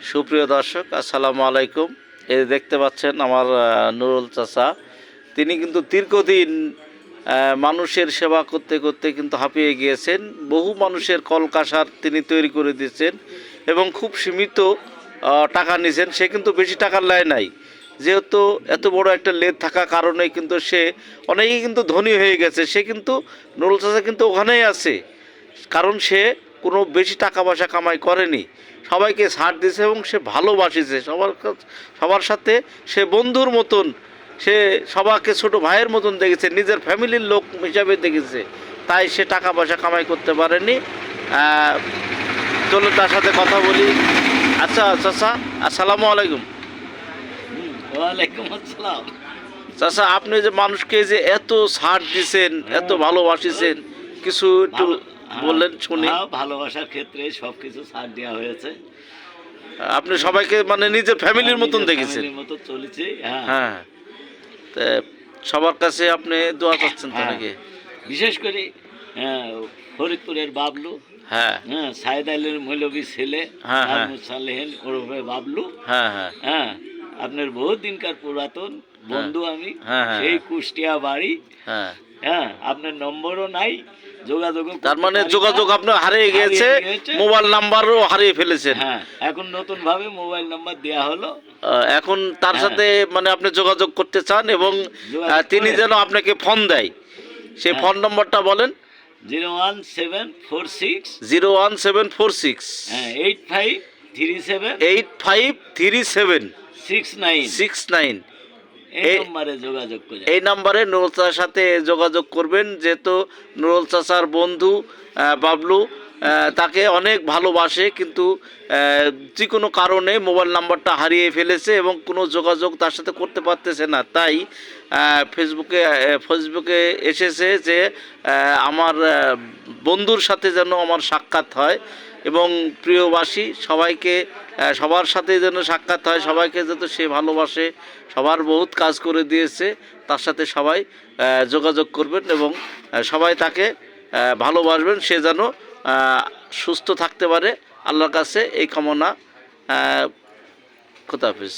সুপ্রিয় দর্শক, আসসালামু আলাইকুম। এই দেখতে পাচ্ছেন আমার নুরুল চাচা। তিনি কিন্তু দীর্ঘদিন মানুষের সেবা করতে করতে কিন্তু হাঁপিয়ে গিয়েছেন। বহু মানুষের কলকাসার তিনি তৈরি করে দিয়েছেন এবং খুব সীমিত টাকা নিয়েছেন। সে কিন্তু বেশি টাকার লেয় নাই, যেহেতু এত বড় একটা লেদ থাকার কারণে কিন্তু সে অনেকেই কিন্তু ধনী হয়ে গেছে। সে কিন্তু নুরুল চাচা কিন্তু ওখানেই আছে, কারণ সে কোনো বেশি টাকা পয়সা কামাই করেনি, সবাইকে ছাড় দিয়েছে এবং সে ভালোবাসিছে সবার সাথে। সে বন্ধুর মতন, সে সবাইকে ছোট ভাইয়ের মতন দেখেছে, নিজের ফ্যামিলির লোক হিসাবে দেখেছে। তাই সে টাকা পয়সা কামাই করতে পারেনি। চলো তার সাথে কথা বলি। আচ্ছা চাচা, আসসালামু আলাইকুম। ওয়ালাইকুম আসসালাম। চাচা, আপনি যে মানুষকে যে এত ছাড় দিছেন, এত ভালোবাসিছেন, কিছু একটু বললেন শুনি। ভালোবাসার ক্ষেত্রে সবকিছু ছাড় দেওয়া হয়েছে। আপনি সবাইকে মানে নিজের ফ্যামিলির মতন দেখেছেন। মতো চলেছে। হ্যাঁ, তা সবার কাছে আপনি দোয়া চাচ্ছেন তো নাকি? বিশেষ করে ফরিদপুরের বাবলু, হ্যাঁ সাইদ আলীর মৌলবী ছেলে সালেহেন ওরফে বাবলু। হ্যাঁ, আপনার বহুত দিনকার পুরাতন বন্ধু আমি, সেই কুষ্টিয়া বাড়ি। হ্যাঁ, আপনার নম্বরও নাই, যোগাযোগ, তার মানে যোগাযোগ আপনার হারিয়ে গিয়েছে, মোবাইল নাম্বারও হারিয়ে ফেলেছেন। হ্যাঁ, এখন নতুন ভাবে মোবাইল নাম্বার দেয়া হলো। এখন তার সাথে মানে আপনি যোগাযোগ করতে চান এবং তিনি যেন আপনাকে ফোন দেয়, সেই ফোন নম্বরটা বলেন। 01746 8537 যোগাযোগ করে এই নাম্বারে নুরুল চাচার সাথে যোগাযোগ করবেন। যেহেতু নুরুল চাচার বন্ধু বাবলু তাকে অনেক ভালোবাসে, কিন্তু যে কোনো কারণে মোবাইল নাম্বারটা হারিয়ে ফেলেছে এবং কোনো যোগাযোগ তার সাথে করতে পারতেছে না। তাই ফেসবুকে এসেছে যে আমার বন্ধুর সাথে যেন আমার সাক্ষাৎ হয় এবং প্রিয়বাসী সবাইকে, সবার সাথে যেন সাক্ষাৎ হয়, সবাইকে যাতে সে ভালোবাসে, সবার বহুত কাজ করে দিয়েছে, তার সাথে সবাই যোগাযোগ করবেন এবং সবাই তাকে ভালোবাসবেন। সে যেন সুস্থ থাকতে পারে, আল্লাহর কাছে এই কামনা। খোদা হাফেজ।